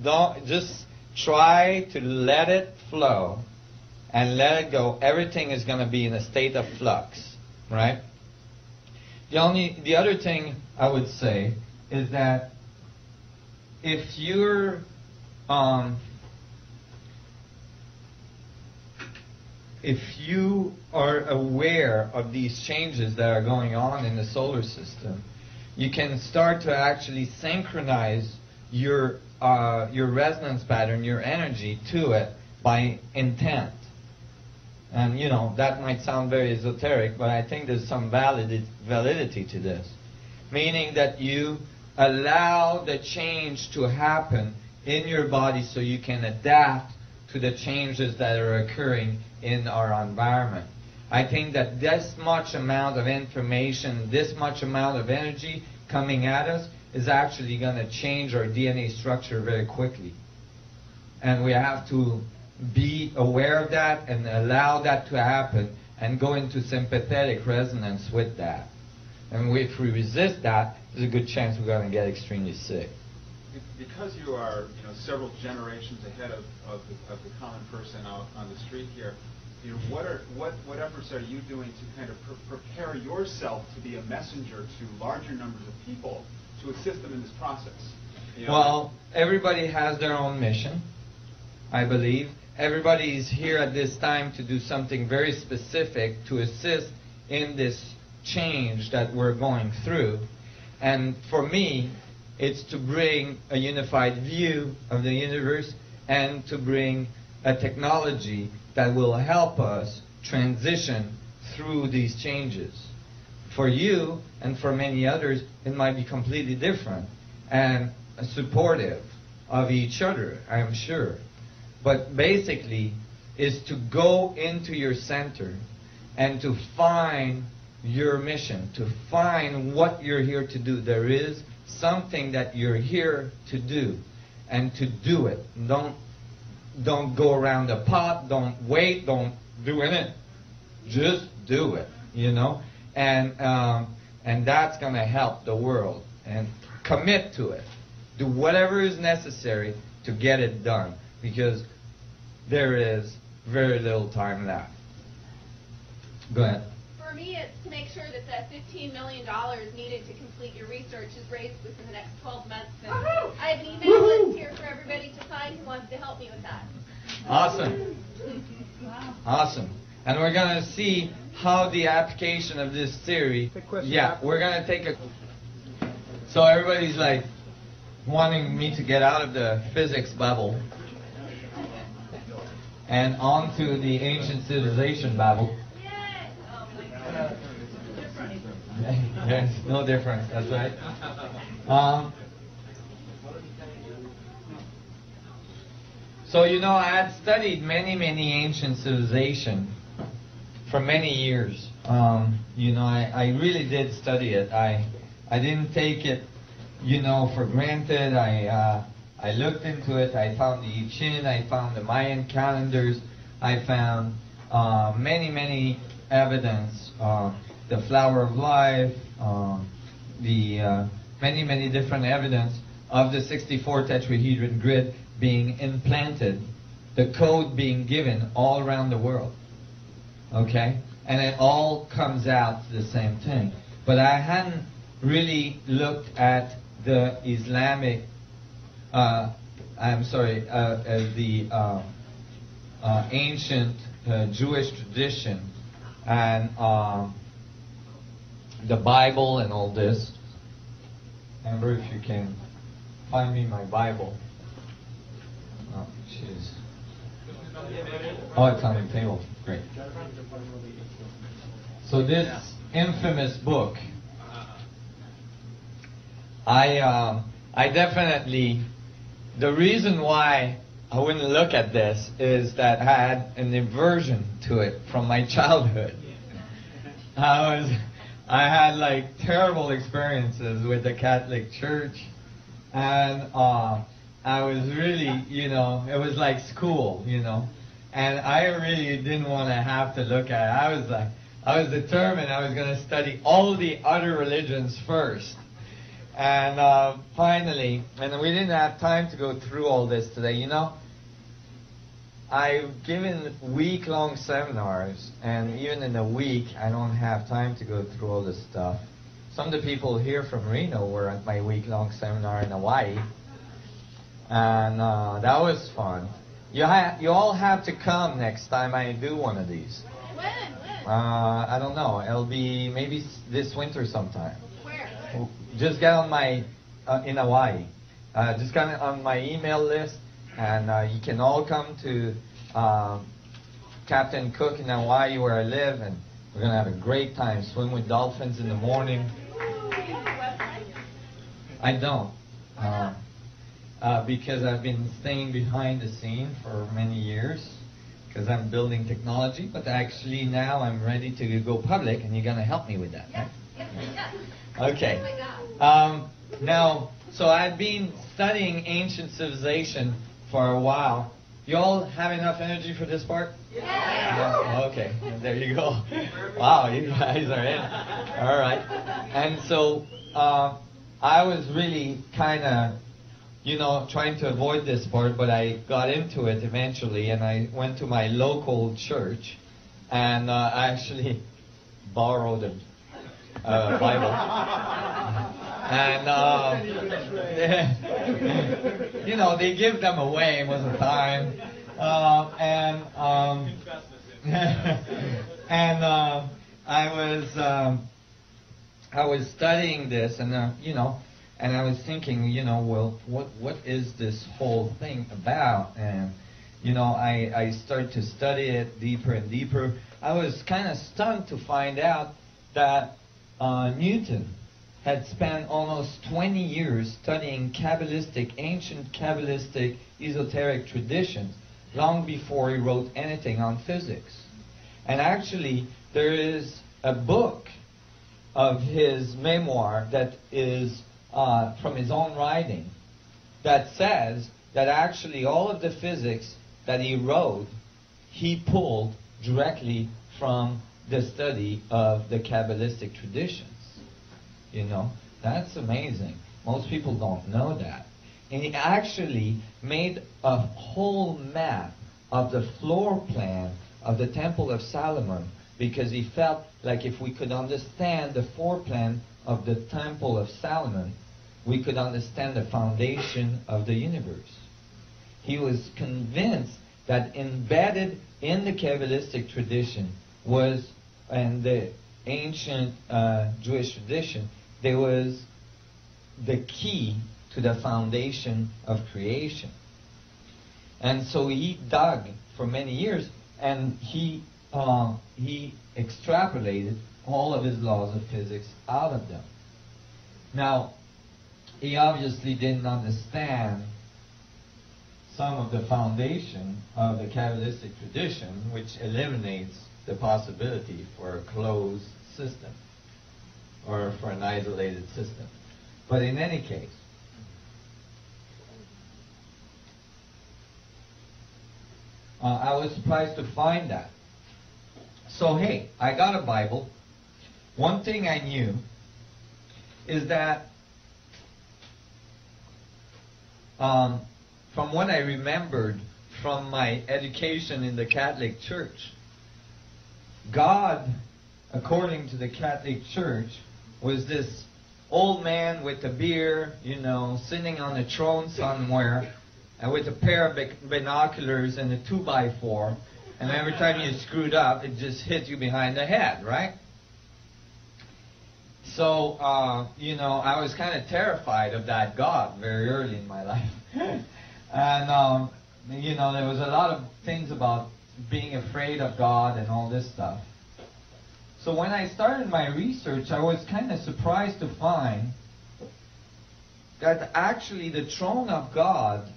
Don't just try to let it flow and let it go. Everything is going to be in a state of flux, right? The other thing I would say is that if you are aware of these changes that are going on in the solar system, you can start to actually synchronize your resonance pattern, your energy to it by intent. And that might sound very esoteric, but I think there's some validity to this. Meaning that you allow the change to happen in your body so you can adapt to the changes that are occurring in our environment. I think that this much amount of information, this much amount of energy coming at us is actually going to change our DNA structure very quickly. And we have to be aware of that and allow that to happen and go into sympathetic resonance with that. And if we resist that, there's a good chance we're going to get extremely sick. Because you are, several generations ahead of the common person out on the street here, what efforts are you doing to kind of prepare yourself to be a messenger to larger numbers of people to assist them in this process? Well, everybody has their own mission, I believe. Everybody is here at this time to do something very specific to assist in this change that we're going through. And for me, it's to bring a unified view of the universe and to bring a technology that will help us transition through these changes. For you and for many others, it might be completely different and supportive of each other, I'm sure. But basically, is to go into your center and to find your mission, to find what you're here to do. There is something that you're here to do, and to do it. Don't go around the pot, don't wait, don't do it. Just do it, and that's going to help the world. And commit to it. Do whatever is necessary to get it done, because there is very little time left. Go ahead. For me, it's to make sure that that $15 million needed to complete your research is raised within the next 12 months. And I have an email list here for everybody to sign who wants to help me with that. Awesome. Awesome. And we're going to see how the application of this theory... Yeah, we're going to take a... So everybody's like wanting me to get out of the physics bubble and onto the ancient civilization bubble. There's no difference, that's right. So, I had studied many ancient civilizations for many years. I really did study it. I didn't take it, for granted. I looked into it. I found the I Ching. I found the Mayan calendars. I found many evidence. The flower of life, many different evidence of the 64 tetrahedron grid being implanted, the code being given all around the world. Okay? And it all comes out to the same thing. But I hadn't really looked at the Islamic, the ancient Jewish tradition and the Bible and all this. Amber, if you can find me my Bible. Oh, jeez. Oh, it's on the table. Great. So this infamous book, I definitely, the reason why I wouldn't look at this is that I had an aversion to it from my childhood. I had like terrible experiences with the Catholic Church, and I was really, it was like school, and I really didn't want to have to look at it. I was determined I was going to study all the other religions first, And finally, and we didn't have time to go through all this today, you know. I've given week-long seminars, and even in a week, I don't have time to go through all this stuff. Some of the people here from Reno were at my week-long seminar in Hawaii, and that was fun. You all have to come next time I do one of these. When? I don't know. It'll be maybe this winter sometime. Where? Just get on my, in Hawaii. Just get on my email list, and you can all come to Captain Cook in Hawaii where I live, and we're going to have a great time. Swim with dolphins in the morning. I don't. Because I've been staying behind the scene for many years because I'm building technology, but actually now I'm ready to go public, and you're going to help me with that, right? Yes. Okay. Now, so I've been studying ancient civilization for a while. You all have enough energy for this part? Yeah. Okay. There you go. Wow, you guys are in. All right. And so I was really kind of, trying to avoid this part, but I got into it eventually, and I went to my local church, and I actually borrowed a Bible. And, they give them away most of the time. I was studying this, and, and I was thinking, well, what is this whole thing about? And, I started to study it deeper and deeper. I was kind of stunned to find out that Newton had spent almost 20 years studying ancient Kabbalistic esoteric traditions long before he wrote anything on physics. And actually, there is a book of his memoir that is from his own writing that says that actually all of the physics that he wrote, he pulled directly from the study of the Kabbalistic traditions. That's amazing. Most people don't know that. And he actually made a whole map of the floor plan of the Temple of Solomon, because he felt like if we could understand the floor plan of the Temple of Solomon, we could understand the foundation of the universe. He was convinced that embedded in the Kabbalistic tradition was, and the ancient Jewish tradition, there was the key to the foundation of creation. And so he dug for many years, and he extrapolated all of his laws of physics out of them. Now, he obviously didn't understand some of the foundation of the Kabbalistic tradition, which eliminates the possibility for a closed system or for an isolated system. But in any case, I was surprised to find that. So hey, I got a Bible. One thing I knew is that from what I remembered from my education in the Catholic Church, God, according to the Catholic Church, was this old man with a beard, sitting on a throne somewhere, and with a pair of binoculars and a 2x4, and every time you screwed up, it just hit you behind the head, right? So, I was kind of terrified of that God very early in my life. And, there was a lot of things about being afraid of God and all this stuff. So when I started my research, I was kind of surprised to find that actually the throne of God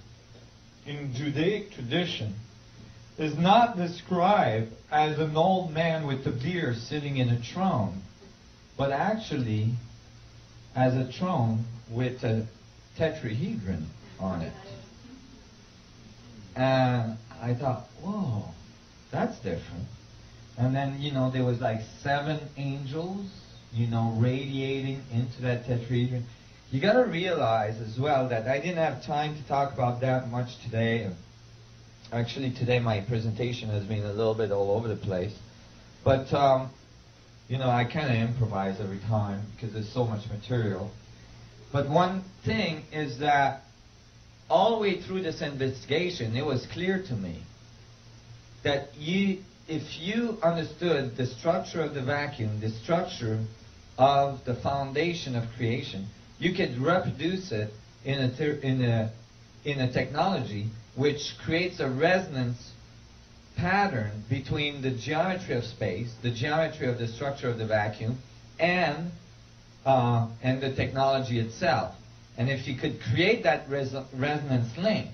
in Judaic tradition is not described as an old man with a beard sitting in a throne, but actually as a throne with a tetrahedron on it. And I thought, whoa, that's different. And then, there was like 7 angels, radiating into that tetrahedron. you got to realize as well that I didn't have time to talk about that much today. Actually, today my presentation has been a little bit all over the place. But, you know, I kind of improvise every time because there's so much material. But one thing is that all the way through this investigation, it was clear to me that if you understood the structure of the vacuum, the structure of the foundation of creation, you could reproduce it in a technology which creates a resonance pattern between the geometry of space, the geometry of the structure of the vacuum, and the technology itself. And if you could create that resonance link,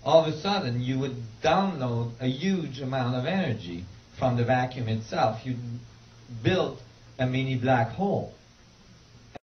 all of a sudden you would download a huge amount of energy from the vacuum itself. You'd build a mini black hole.